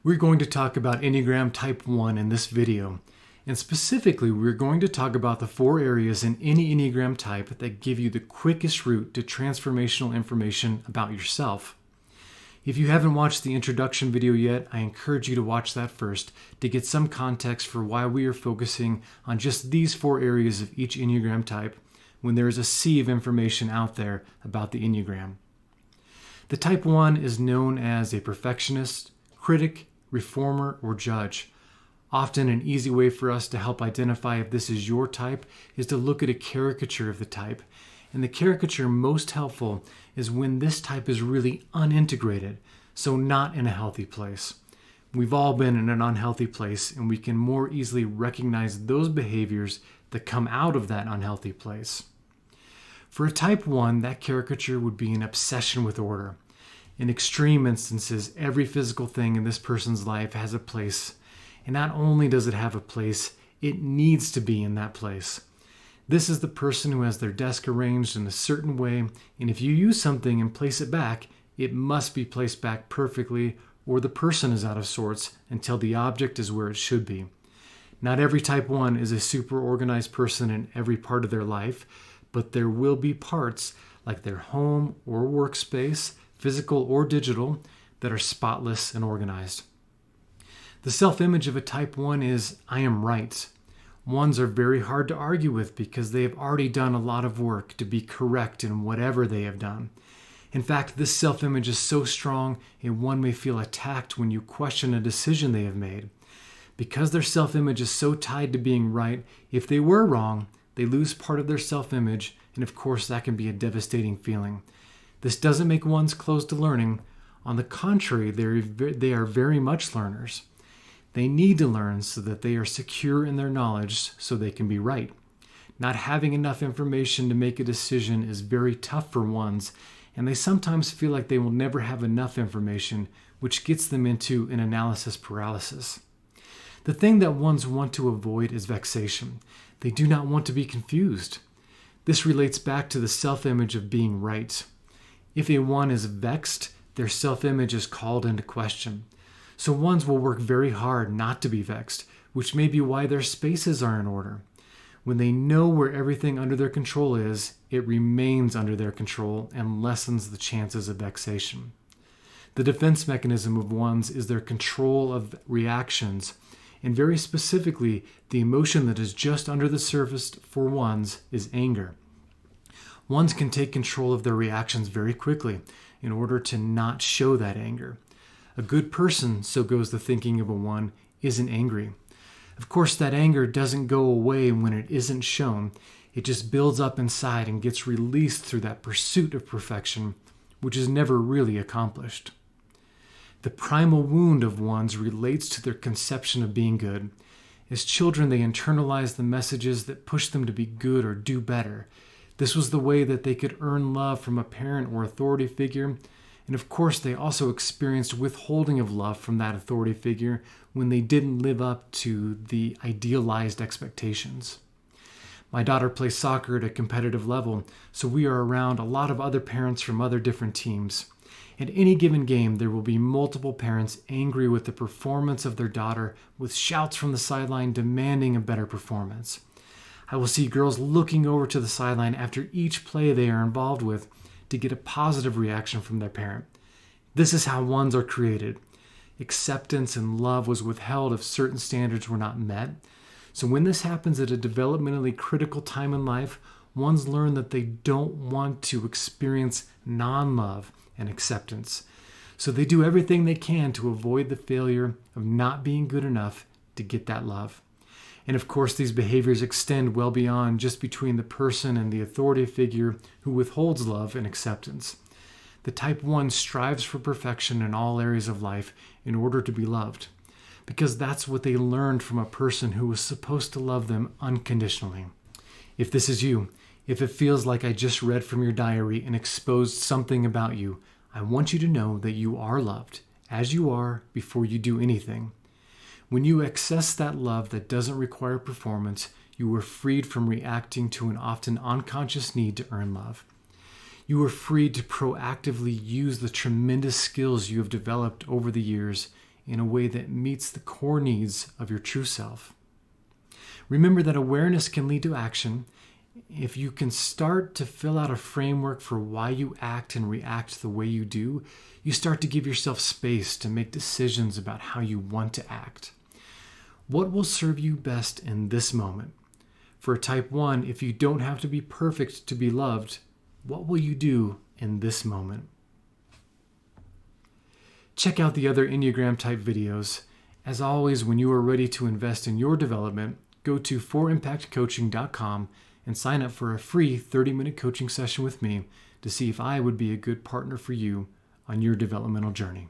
We're going to talk about Enneagram Type 1 in this video. And specifically, we're going to talk about the 4 areas in any Enneagram type that give you the quickest route to transformational information about yourself. If you haven't watched the introduction video yet, I encourage you to watch that first to get some context for why we are focusing on just these 4 areas of each Enneagram type when there is a sea of information out there about the Enneagram. The Type 1 is known as a perfectionist, critic, reformer, or judge. Often an easy way for us to help identify if this is your type is to look at a caricature of the type. And the caricature most helpful is when this type is really unintegrated, so not in a healthy place. We've all been in an unhealthy place, and we can more easily recognize those behaviors that come out of that unhealthy place. For a Type 1, that caricature would be an obsession with order. In extreme instances, every physical thing in this person's life has a place. And not only does it have a place, it needs to be in that place. This is the person who has their desk arranged in a certain way, and if you use something and place it back, it must be placed back perfectly, or the person is out of sorts until the object is where it should be. Not every Type 1 is a super organized person in every part of their life, but there will be parts like their home or workspace, physical or digital, that are spotless and organized. The self-image of a Type 1 is, I am right. Ones are very hard to argue with because they have already done a lot of work to be correct in whatever they have done. In fact, this self-image is so strong, and one may feel attacked when you question a decision they have made. Because their self-image is so tied to being right, if they were wrong, they lose part of their self-image, and of course that can be a devastating feeling. This doesn't make ones closed to learning. On the contrary, they are very much learners. They need to learn so that they are secure in their knowledge so they can be right. Not having enough information to make a decision is very tough for ones, and they sometimes feel like they will never have enough information, which gets them into an analysis paralysis. The thing that ones want to avoid is vexation. They do not want to be confused. This relates back to the self-image of being right. If a one is vexed, their self-image is called into question. So ones will work very hard not to be vexed, which may be why their spaces are in order. When they know where everything under their control is, it remains under their control and lessens the chances of vexation. The defense mechanism of ones is their control of reactions, and very specifically, the emotion that is just under the surface for ones is anger. Ones can take control of their reactions very quickly in order to not show that anger. A good person, so goes the thinking of a one, isn't angry. Of course, that anger doesn't go away when it isn't shown. It just builds up inside and gets released through that pursuit of perfection, which is never really accomplished. The primal wound of ones relates to their conception of being good. As children, they internalize the messages that push them to be good or do better. This was the way that they could earn love from a parent or authority figure. And of course, they also experienced withholding of love from that authority figure when they didn't live up to the idealized expectations. My daughter plays soccer at a competitive level, so we are around a lot of other parents from other different teams. At any given game, there will be multiple parents angry with the performance of their daughter, with shouts from the sideline demanding a better performance. I will see girls looking over to the sideline after each play they are involved with to get a positive reaction from their parent. This is how ones are created. Acceptance and love was withheld if certain standards were not met. So when this happens at a developmentally critical time in life, ones learn that they don't want to experience non-love and acceptance. So they do everything they can to avoid the failure of not being good enough to get that love. And of course, these behaviors extend well beyond just between the person and the authority figure who withholds love and acceptance. The Type 1 strives for perfection in all areas of life in order to be loved, because that's what they learned from a person who was supposed to love them unconditionally. If this is you, if it feels like I just read from your diary and exposed something about you, I want you to know that you are loved, as you are before you do anything. When you access that love that doesn't require performance, you are freed from reacting to an often unconscious need to earn love. You are free to proactively use the tremendous skills you have developed over the years in a way that meets the core needs of your true self. Remember that awareness can lead to action. If you can start to fill out a framework for why you act and react the way you do, you start to give yourself space to make decisions about how you want to act. What will serve you best in this moment? For a Type 1, if you don't have to be perfect to be loved, what will you do in this moment? Check out the other Enneagram Type videos. As always, when you are ready to invest in your development, go to forimpactcoaching.com and sign up for a free 30-minute coaching session with me to see if I would be a good partner for you on your developmental journey.